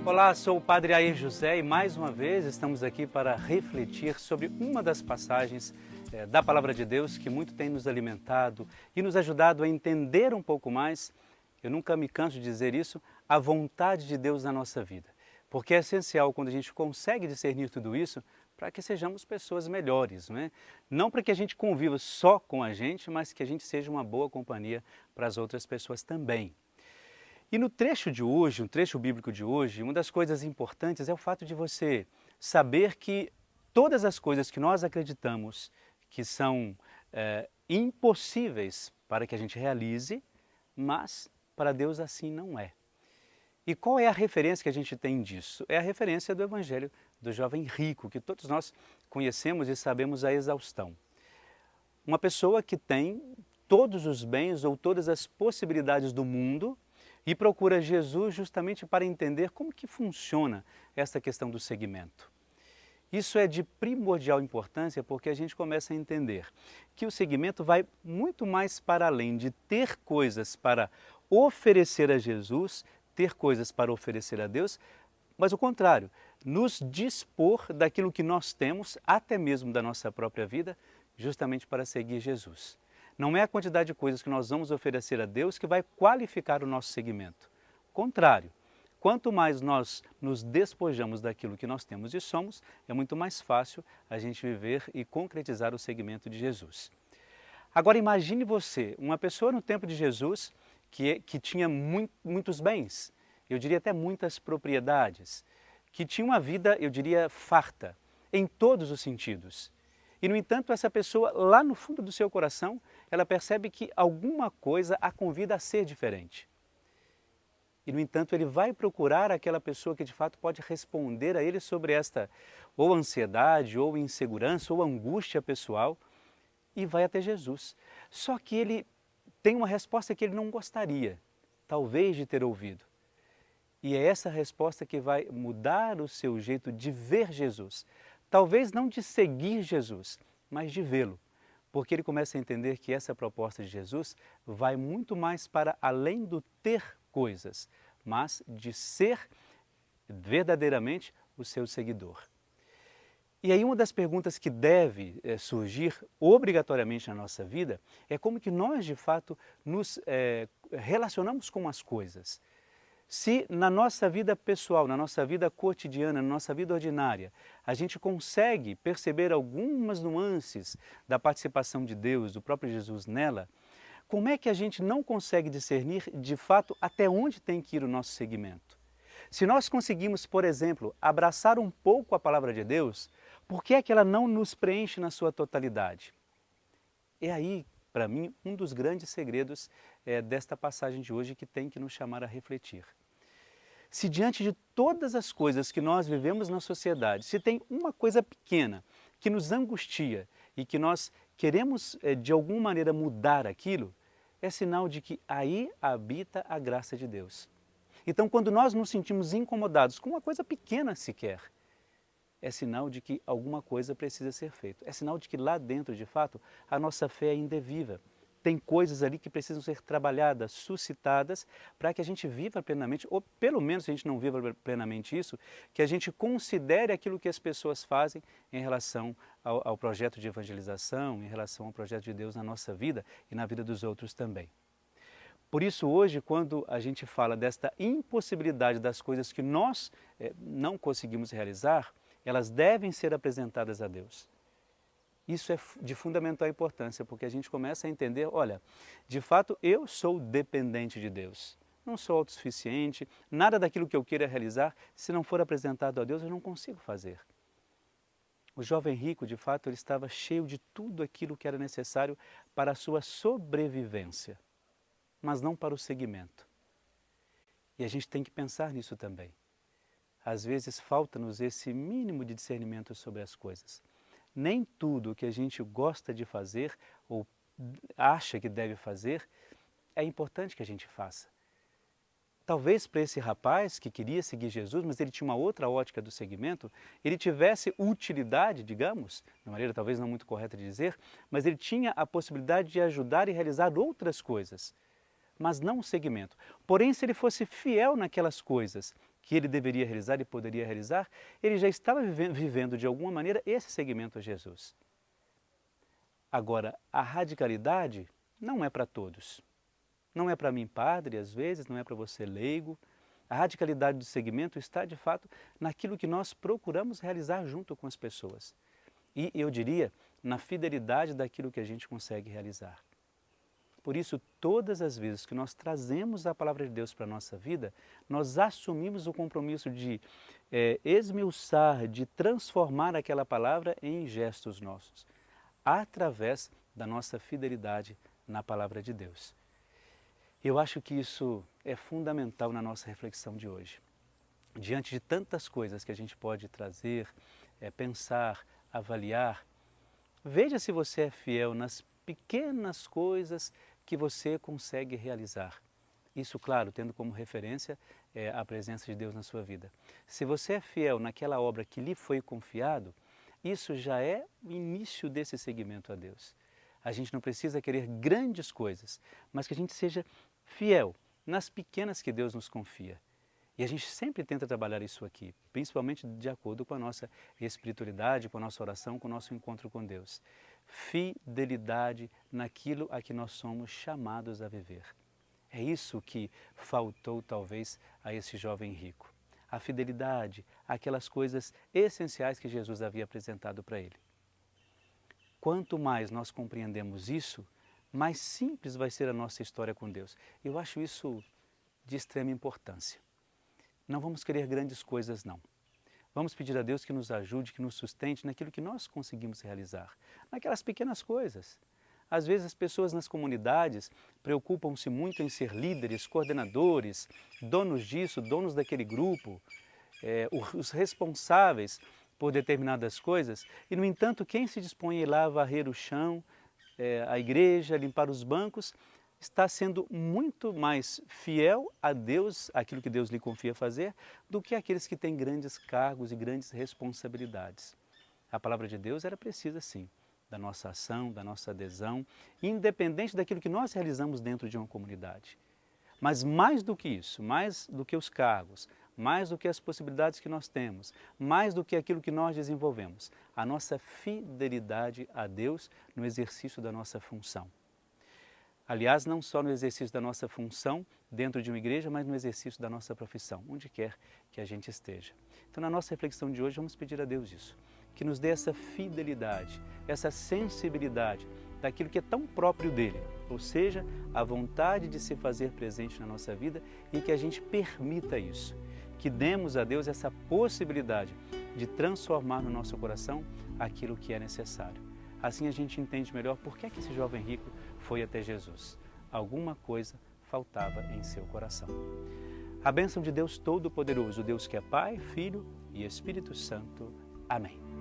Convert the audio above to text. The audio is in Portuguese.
Olá, sou o Padre Air José e mais uma vez estamos aqui para refletir sobre uma das passagens da Palavra de Deus que muito tem nos alimentado e nos ajudado a entender um pouco mais, eu nunca me canso de dizer isso, a vontade de Deus na nossa vida. Porque é essencial quando a gente consegue discernir tudo isso para que sejamos pessoas melhores, não é? Não para que a gente conviva só com a gente, mas que a gente seja uma boa companhia para as outras pessoas também. E no trecho de hoje, no trecho bíblico de hoje, uma das coisas importantes é o fato de você saber que todas as coisas que nós acreditamos que são impossíveis para que a gente realize, mas para Deus assim não é. E qual é a referência que a gente tem disso? É a referência do Evangelho do jovem rico, que todos nós conhecemos e sabemos a exaustão. Uma pessoa que tem todos os bens ou todas as possibilidades do mundo e procura Jesus justamente para entender como que funciona essa questão do seguimento. Isso é de primordial importância porque a gente começa a entender que o seguimento vai muito mais para além de ter coisas para oferecer a Jesus, ter coisas para oferecer a Deus, mas o contrário, nos dispor daquilo que nós temos, até mesmo da nossa própria vida, justamente para seguir Jesus. Não é a quantidade de coisas que nós vamos oferecer a Deus que vai qualificar o nosso seguimento. Contrário, quanto mais nós nos despojamos daquilo que nós temos e somos, é muito mais fácil a gente viver e concretizar o seguimento de Jesus. Agora imagine você, uma pessoa no tempo de Jesus que tinha muitos bens, eu diria até muitas propriedades, que tinha uma vida, eu diria, farta, em todos os sentidos. E, no entanto, essa pessoa, lá no fundo do seu coração, ela percebe que alguma coisa a convida a ser diferente. E, no entanto, ele vai procurar aquela pessoa que, de fato, pode responder a ele sobre esta ou ansiedade, ou insegurança, ou angústia pessoal, e vai até Jesus. Só que ele tem uma resposta que ele não gostaria, talvez, de ter ouvido. E é essa resposta que vai mudar o seu jeito de ver Jesus. Talvez não de seguir Jesus, mas de vê-lo. Porque ele começa a entender que essa proposta de Jesus vai muito mais para além do ter coisas, mas de ser verdadeiramente o seu seguidor. E aí uma das perguntas que deve surgir obrigatoriamente na nossa vida é como que nós de fato nos relacionamos com as coisas. Se na nossa vida pessoal, na nossa vida cotidiana, na nossa vida ordinária, a gente consegue perceber algumas nuances da participação de Deus, do próprio Jesus nela, como é que a gente não consegue discernir de fato até onde tem que ir o nosso seguimento? Se nós conseguimos, por exemplo, abraçar um pouco a palavra de Deus, por que é que ela não nos preenche na sua totalidade? É aí, para mim, um dos grandes segredos desta passagem de hoje que tem que nos chamar a refletir. Se diante de todas as coisas que nós vivemos na sociedade, se tem uma coisa pequena que nos angustia e que nós queremos de alguma maneira mudar aquilo, é sinal de que aí habita a graça de Deus. Então, quando nós nos sentimos incomodados com uma coisa pequena sequer, é sinal de que alguma coisa precisa ser feita. É sinal de que lá dentro, de fato, a nossa fé ainda é viva. Tem coisas ali que precisam ser trabalhadas, suscitadas, para que a gente viva plenamente, ou pelo menos se a gente não viva plenamente isso, que a gente considere aquilo que as pessoas fazem em relação ao projeto de evangelização, em relação ao projeto de Deus na nossa vida e na vida dos outros também. Por isso hoje, quando a gente fala desta impossibilidade das coisas que nós não conseguimos realizar, elas devem ser apresentadas a Deus. Isso é de fundamental importância, porque a gente começa a entender, olha, de fato eu sou dependente de Deus. Não sou autossuficiente, nada daquilo que eu queira realizar, se não for apresentado a Deus, eu não consigo fazer. O jovem rico, de fato, ele estava cheio de tudo aquilo que era necessário para a sua sobrevivência, mas não para o seguimento. E a gente tem que pensar nisso também. Às vezes falta-nos esse mínimo de discernimento sobre as coisas. Nem tudo o que a gente gosta de fazer ou acha que deve fazer é importante que a gente faça. Talvez para esse rapaz que queria seguir Jesus, mas ele tinha uma outra ótica do seguimento, ele tivesse utilidade, digamos, de uma maneira talvez não muito correta de dizer, mas ele tinha a possibilidade de ajudar e realizar outras coisas, mas não o seguimento. Porém, se ele fosse fiel naquelas coisas que ele deveria realizar e poderia realizar, ele já estava vivendo de alguma maneira esse seguimento a Jesus. Agora, a radicalidade não é para todos. Não é para mim, padre, às vezes, não é para você, leigo. A radicalidade do segmento está, de fato, naquilo que nós procuramos realizar junto com as pessoas. E, eu diria, na fidelidade daquilo que a gente consegue realizar. Por isso, todas as vezes que nós trazemos a Palavra de Deus para a nossa vida, nós assumimos o compromisso de esmiuçar, de transformar aquela palavra em gestos nossos, através da nossa fidelidade na Palavra de Deus. Eu acho que isso é fundamental na nossa reflexão de hoje. Diante de tantas coisas que a gente pode trazer, pensar, avaliar, veja se você é fiel nas pequenas coisas que você consegue realizar. Isso, claro, tendo como referência a presença de Deus na sua vida. Se você é fiel naquela obra que lhe foi confiado, isso já é o início desse seguimento a Deus. A gente não precisa querer grandes coisas, mas que a gente seja fiel nas pequenas que Deus nos confia. E a gente sempre tenta trabalhar isso aqui, principalmente de acordo com a nossa espiritualidade, com a nossa oração, com o nosso encontro com Deus. Fidelidade naquilo a que nós somos chamados a viver. É isso que faltou talvez a esse jovem rico. A fidelidade àquelas coisas essenciais que Jesus havia apresentado para ele. Quanto mais nós compreendemos isso, mais simples vai ser a nossa história com Deus. Eu acho isso de extrema importância. Não vamos querer grandes coisas, não. Vamos pedir a Deus que nos ajude, que nos sustente naquilo que nós conseguimos realizar, naquelas pequenas coisas. Às vezes as pessoas nas comunidades preocupam-se muito em ser líderes, coordenadores, donos disso, donos daquele grupo, os responsáveis por determinadas coisas, e no entanto quem se dispõe a ir lá varrer o chão, a igreja, limpar os bancos, está sendo muito mais fiel a Deus, aquilo que Deus lhe confia fazer, do que aqueles que têm grandes cargos e grandes responsabilidades. A palavra de Deus era precisa sim, da nossa ação, da nossa adesão, independente daquilo que nós realizamos dentro de uma comunidade. Mas mais do que isso, mais do que os cargos, mais do que as possibilidades que nós temos, mais do que aquilo que nós desenvolvemos, a nossa fidelidade a Deus no exercício da nossa função. Aliás, não só no exercício da nossa função dentro de uma igreja, mas no exercício da nossa profissão, onde quer que a gente esteja. Então, na nossa reflexão de hoje, vamos pedir a Deus isso, que nos dê essa fidelidade, essa sensibilidade daquilo que é tão próprio dele, ou seja, a vontade de se fazer presente na nossa vida e que a gente permita isso, que demos a Deus essa possibilidade de transformar no nosso coração aquilo que é necessário. Assim a gente entende melhor por que esse jovem rico foi até Jesus. Alguma coisa faltava em seu coração. A bênção de Deus Todo-Poderoso, Deus que é Pai, Filho e Espírito Santo. Amém.